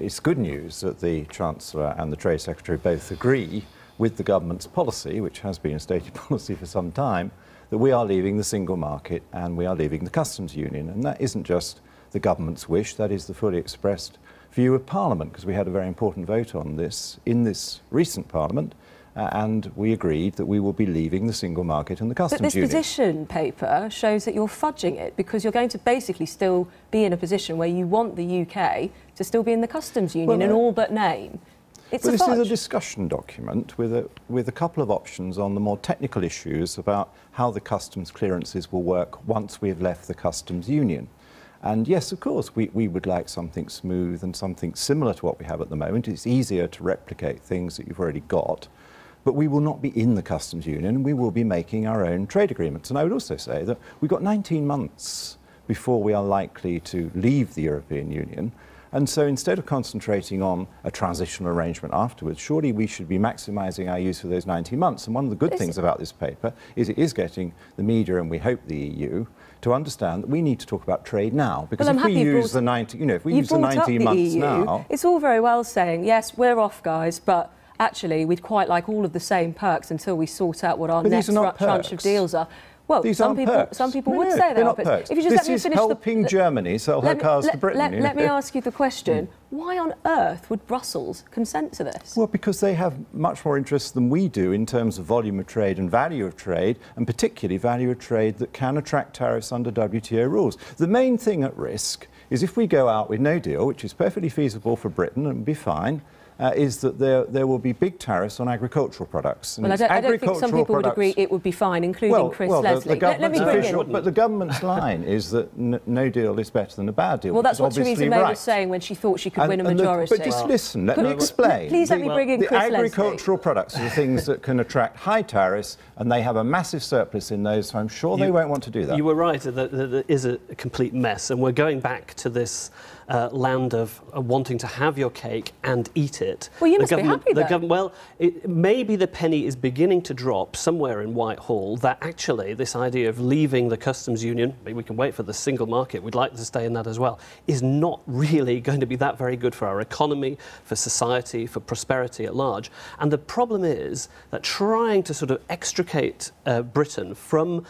it's good news that the Chancellor and the Trade Secretary both agree with the government's policy, which has been a stated policy for some time, that we are leaving the single market and we are leaving the customs union. And that isn't just the government's wish, that is the fully expressed view of Parliament, because we had a very important vote on this in this recent Parliament, and we agreed that we will be leaving the single market and the customs union. But this position paper shows that you're fudging it, because you're going to basically still be in a position where you want the UK to still be in the customs union in all but name. It's this is a discussion document with a couple of options on the more technical issues about how the customs clearances will work once we have left the customs union. And yes, of course, we would like something smooth and something similar to what we have at the moment. It's easier to replicate things that you've already got. But we will not be in the customs union, we will be making our own trade agreements. And I would also say that we've got 19 months before we are likely to leave the European Union. And so instead of concentrating on a transitional arrangement afterwards, surely we should be maximising our use of those 19 months. And one of the good things about this paper is it is getting the media, and we hope the EU, to understand that we need to talk about trade now. Because if we use the 19, you know, if we use the 19 months now... It's all very well saying, yes, we're off, guys, but actually we'd quite like all of the same perks until we sort out what our next tranche of deals are. Well, some people would say they are perks. If you just this is helping Germany sell her cars to Britain. Let me ask you the question. Why on earth would Brussels consent to this? Well, because they have much more interest than we do in terms of volume of trade and value of trade, and particularly value of trade that can attract tariffs under WTO rules. The main thing at risk is if we go out with no deal, which is perfectly feasible for Britain and be fine, is that there will be big tariffs on agricultural products. And well, I don't think some people would agree it would be fine, including Chris Leslie. But the government's line is that no deal is better than a bad deal. Well, that's what Theresa May was saying when she thought she could win a majority. But just listen, let me explain. Please let me bring in Chris Leslie. The agricultural products are the things that can attract high tariffs, and they have a massive surplus in those, so I'm sure they won't want to do that. You were right, that there is a complete mess, and we're going back to this land of wanting to have your cake and eat it. Well, you must be happy then. Well, maybe the penny is beginning to drop somewhere in Whitehall that actually this idea of leaving the customs union, maybe we can wait for the single market, we'd like to stay in that as well, is not really going to be that very good for our economy, for society, for prosperity at large. And the problem is that trying to sort of extricate Britain from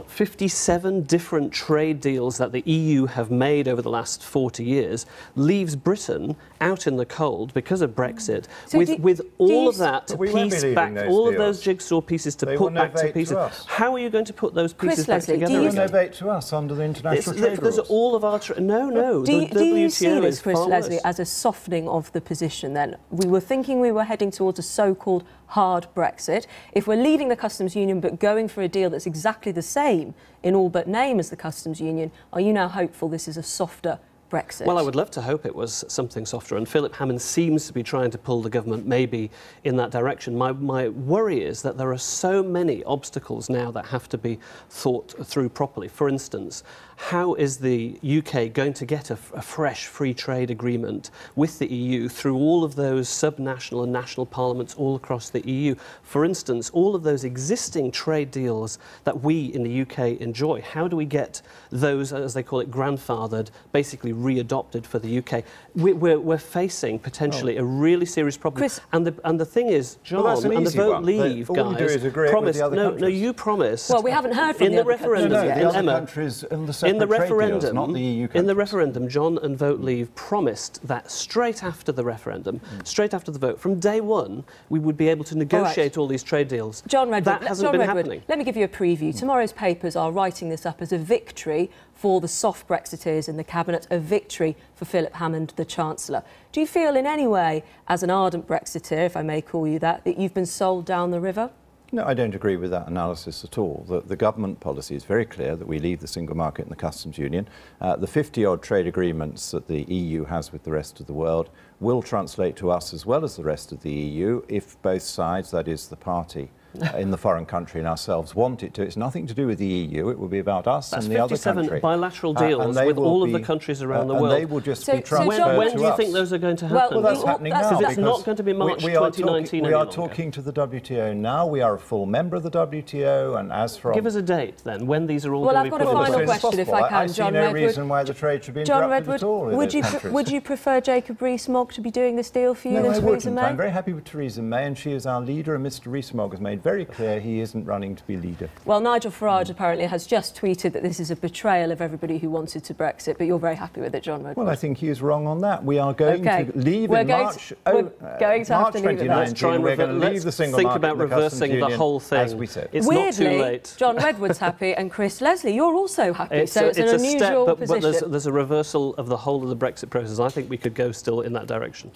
57 different trade deals that the EU have made over the last 40 years leaves Britain out in the cold because of Brexit, so with all of that to piece back, all of those jigsaw pieces to put back to pieces. How are you going to put those pieces back together? They will novate to us under the international trade rules. All of our no. Do you see this, Chris Leslie, as a softening of the position then? We were thinking we were heading towards a so-called hard Brexit. If we're leaving the customs union but going for a deal that's exactly the same in all but name as the customs union, are you now hopeful this is a softer Brexit? Well, I would love to hope it was something softer, and Philip Hammond seems to be trying to pull the government maybe in that direction. My worry is that there are so many obstacles now that have to be thought through properly. For instance, how is the UK going to get a fresh free trade agreement with the EU through all of those subnational and national parliaments all across the EU? For instance, all of those existing trade deals that we in the UK enjoy, how do we get those, as they call it, grandfathered, basically readopted for the UK? We're facing potentially a really serious problem. Chris, and the thing is, John, and the vote leave, all guys, you do is agree with the other countries. No, you promised. Well, we haven't heard from in the referendum yet. The other countries in the referendum, not the EU countries. In the referendum, John and Vote Leave promised that straight after the referendum, straight after the vote, from day one, we would be able to negotiate all these trade deals. John Redwood, that hasn't been happening. Let me give you a preview. Tomorrow's papers are writing this up as a victory for the soft Brexiteers in the Cabinet, a victory for Philip Hammond, the Chancellor. Do you feel in any way, as an ardent Brexiteer, if I may call you that you've been sold down the river? No, I don't agree with that analysis at all. The government policy is very clear that we leave the single market and the customs union. The 50-odd trade agreements that the EU has with the rest of the world will translate to us as well as the rest of the EU if both sides, that is the party in the foreign country and ourselves want it to. It's nothing to do with the EU. It will be about us and the other country. 57 bilateral deals with all of the countries around the world. And they will just be transferred to us. When do you think those are going to happen? Well, that's happening now. Because it's not going to be March 2019 We are talking to the WTO now. We are a full member of the WTO, and as from... Give us a date, then, when these are all going to be put in place. Well, I've got a final question, if I can, John Redwood. I see no reason why the trade should be interrupted at all. Would you prefer Jacob Rees-Mogg to be doing this deal for you than Theresa May? I'm very happy with Theresa May, and she is our leader, and Mr Rees-Mogg has made very clear he isn't running to be leader. Well, Nigel Farage apparently has just tweeted that this is a betrayal of everybody who wanted to Brexit, but you're very happy with it, John Redwood. Well, I think he is wrong on that. We are going to leave in March. We're going to have to leave it. Let's try and leave the single market, think about reversing the whole thing, as we said. It's Weirdly, not too late. John Redwood's happy, and Chris Leslie, you're also happy. So it's an unusual position. But there's a reversal of the whole of the Brexit process. I think we could go still in that direction.